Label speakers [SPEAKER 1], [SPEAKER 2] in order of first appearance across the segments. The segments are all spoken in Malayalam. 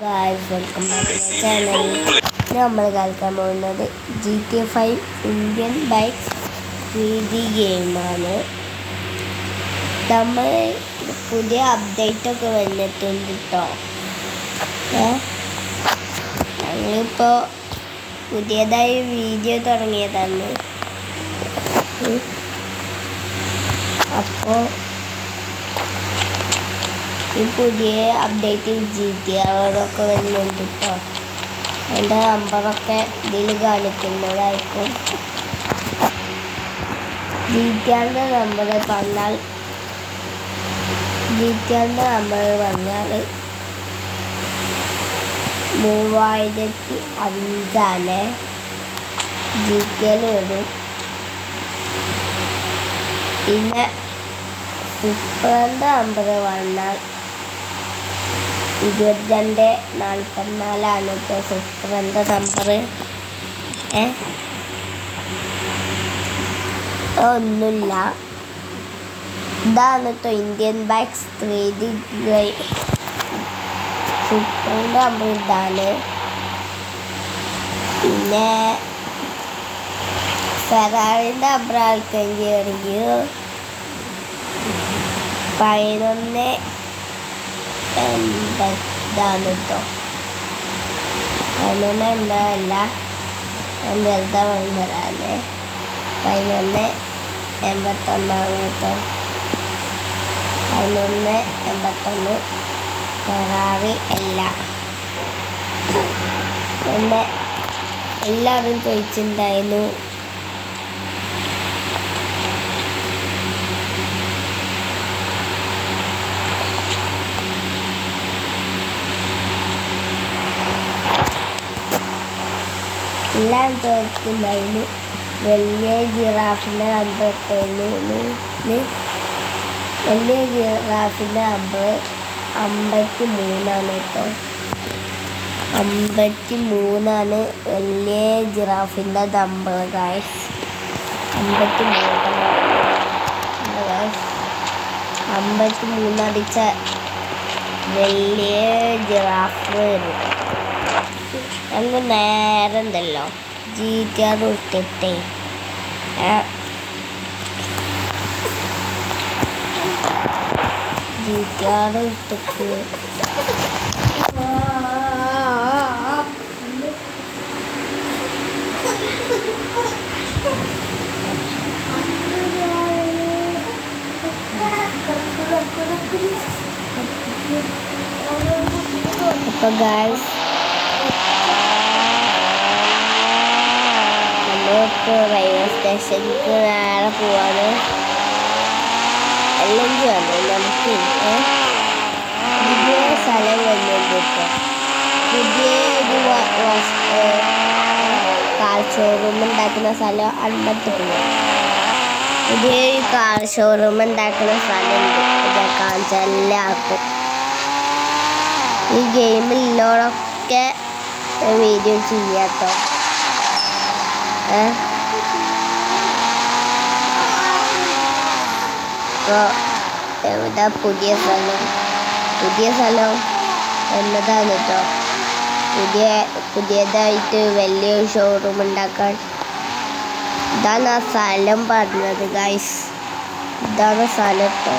[SPEAKER 1] Guys, welcome back to my channel. നമ്മൾ കളിക്കാൻ പോകുന്നത് GTA 5 ഇന്ത്യൻ ബൈക്സ് 3D ഗെയിമാണ്. നമ്മൾ പുതിയ അപ്ഡേറ്റൊക്കെ വന്നിട്ടുണ്ട് കേട്ടോ. ഞങ്ങളിപ്പോൾ പുതിയതായി വീഡിയോ തുടങ്ങിയതാണ്. അപ്പോൾ ഈ പുതിയ അപ്ഡേറ്റിൽ GTA വരുന്നുണ്ട് കേട്ടോ. എൻ്റെ നമ്പറൊക്കെ ഇതിൽ കാണിക്കുന്നതായിരിക്കും. GTA നമ്പർ പറഞ്ഞാൽ 3005 GTA വരും. പിന്നെ സൂപ്പറിൻ്റെ നമ്പർ പറഞ്ഞാൽ 2244 ഇപ്പോൾ സൂപ്പറിൻ്റെ നമ്പർ. ഒന്നുമില്ല, ഇതാണ് കേട്ടോ ഇന്ത്യൻ ബൈക്സ് 3D ഗെയിം. സൂപ്പറിൻ്റെ നമ്പർ ഇതാണ്. പിന്നെ ഫെറാറിൻ്റെ നമ്പർ ആൾക്കെങ്കിൽ 11 ഇതാണ് കേട്ടോ. 11 എന്താല്ല, ഞാൻ വെറുതെ വന്നതാണ്. 1181 കേട്ടോ. 1181 ഫെറാറി അല്ല. പിന്നെ എല്ലാവരും ചോദിച്ചിട്ടുണ്ടായിരുന്നു വലിയ ജിറാഫിൻ്റെ നമ്പർ വലിയ ജിറാഫിൻ്റെ നമ്പർ 53 കേട്ടോ. 53 വലിയ ജിറാഫിൻ്റെ നമ്പർ ഗായ്സ്. 53 അടിച്ച വലിയ ജിറാഫ് വരും. ഞങ്ങൾ നേരെ ഉണ്ടല്ലോ GTA ഇട്ടിട്ടേ GTA ഇട്ടിട്ട് അപ്പോൾ ഗായ്സ് നമ്മളിപ്പോൾ റെയിൽവേ സ്റ്റേഷനിലേക്ക് നേരെ പോവാണ്. അല്ലെങ്കിൽ വന്നു നമുക്ക് പുതിയ സ്ഥലം വന്നിട്ട് ഇപ്പോൾ പുതിയൊരു കാർ ഷോറൂം ഉണ്ടാക്കുന്ന സ്ഥലം അങ്ങോട്ട് പോവാം. പുതിയൊരു കാർ ഷോറൂം ഉണ്ടാക്കുന്ന സ്ഥലമുണ്ട്. ഇതൊക്കെ കാണിച്ചാൽ എല്ലാവർക്കും ഈ ഗെയിമിലുള്ളതൊക്കെ വീഡിയോ ചെയ്യാം കേട്ടോ. അപ്പോൾ എവിടെ പുതിയ സ്ഥലം എന്നതാണ് കേട്ടോ. പുതിയതായിട്ട് വലിയൊരു ഷോറൂം ഉണ്ടാക്കാൻ. ഇതാണ് ആ സ്ഥലം പറഞ്ഞത് ഗൈസ്. ഇതാണ് സ്ഥലം കേട്ടോ.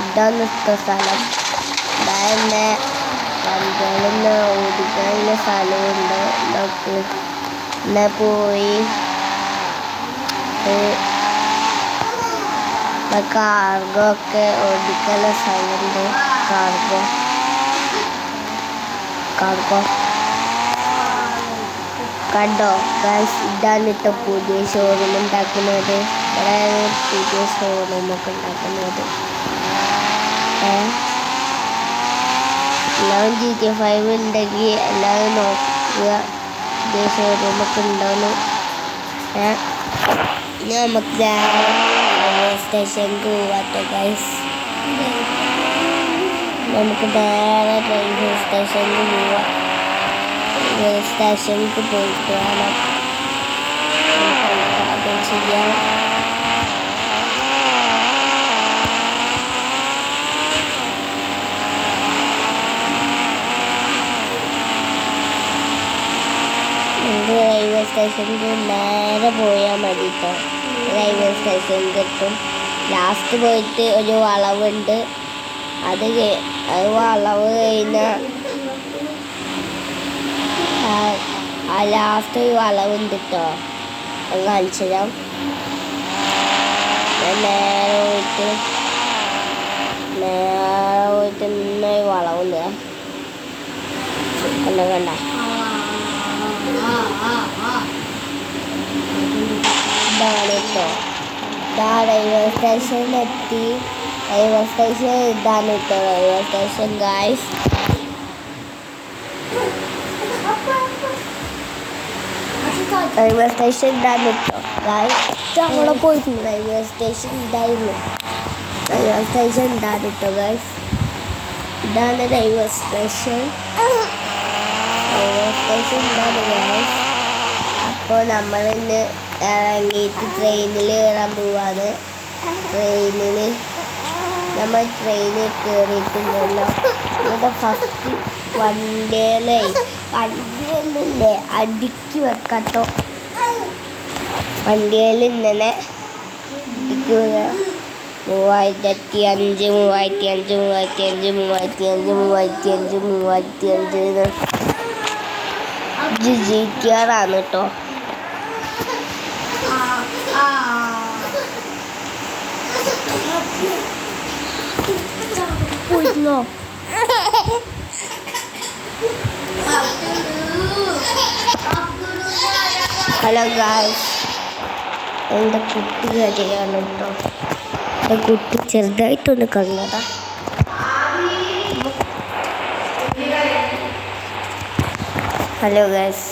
[SPEAKER 1] ഇതാണ് സ്ഥലം. ഇതാന്നെ വണ്ടികളിന്ന് ഓടിക്കാനുള്ള സ്ഥലമുണ്ട്. ഇതൊക്കെ ഇന്ന് പോയി കാർഗോ ഒക്കെ ഓടിക്കാനുള്ള സ്ഥലമുണ്ട്. കാർഗോ കണ്ടോ ഗൈസ്. ഇതാണ് കേട്ടോ പുതിയ ഷോറൂം ഉണ്ടാക്കുന്നത്. ഇവിടെ പുതിയ ഷോറൂമൊക്കെ ഉണ്ടാക്കുന്നത്. എല്ലാവരും GTA 5 ഉണ്ടെങ്കിൽ എല്ലാവരും നോക്കുക പുതിയ ഷോറൂമൊക്കെ ഉണ്ടോയെന്ന്. നമുക്ക് റെയിൽവേ സ്റ്റേഷനിലേക്ക് പോവാട്ടോ ഗൈസ്. നമുക്ക് നേരെ റെയിൽവേ സ്റ്റേഷനിൽ പോവാം. റെയിൽവേ സ്റ്റേഷനിലേക്ക് പോയിട്ട് വേണം അത് ചെയ്യാൻ. സ്റ്റേഷനിൽ നേരെ പോയാൽ മതി കേട്ടോ. റെയിൽവേ സ്റ്റേഷനിൽ എത്തും. ലാസ്റ്റ് പോയിട്ട് ഒരു വളവുണ്ട്. അത് വളവ് കഴിഞ്ഞാൽ ലാസ്റ്റ് ഒരു വളവുണ്ട് കേട്ടോ. അത് കാണിച്ചു തരാം. നേരെ പോയിട്ട് ഇന്നൊരു വളവുണ്ട്. കണ്ട ഇതാണ് കേട്ടോ. ഇതാ റെയിൽവേ സ്റ്റേഷനിലെത്തി. റെയിൽവേ സ്റ്റേഷൻ ഇതാണ് കേട്ടോ. Railway station guys. Railway station ഇതാണ് കേട്ടോ ഗായ്സ്. അവിടെ പോയിട്ടുണ്ട്. റെയിൽവേ സ്റ്റേഷൻ ഇതായിരുന്നു. റെയിൽവേ സ്റ്റേഷൻ ഇതാണ് കേട്ടോ ഗായ്സ്. ഇതാണ് റെയിൽവേ സ്റ്റേഷൻ. റെയിൽവേ സ്റ്റേഷൻ ഇതാണ് ഗായ്സ്. അപ്പോൾ നമ്മളിന്ന് ഇറങ്ങിയിട്ട് ട്രെയിനിൽ കയറാൻ പോവാണ്. നമ്മൾ ട്രെയിനിൽ കയറിയിട്ടുണ്ടല്ലോ. ഇവിടെ ഫസ്റ്റ് വണ്ടിയിലല്ലേ അടുക്കി വെക്കാട്ടോ. വണ്ടിയിൽ ഇങ്ങനെ 3500 GTR ആണ് കേട്ടോ. പോയിരുന്നോ? ഹലോ ഗായ്സ്, എൻ്റെ കുട്ടി കരയാണ് കേട്ടോ. എൻ്റെ കുട്ടി ചെറുതായിട്ടൊന്ന് കണ്ടതാ. Hello guys.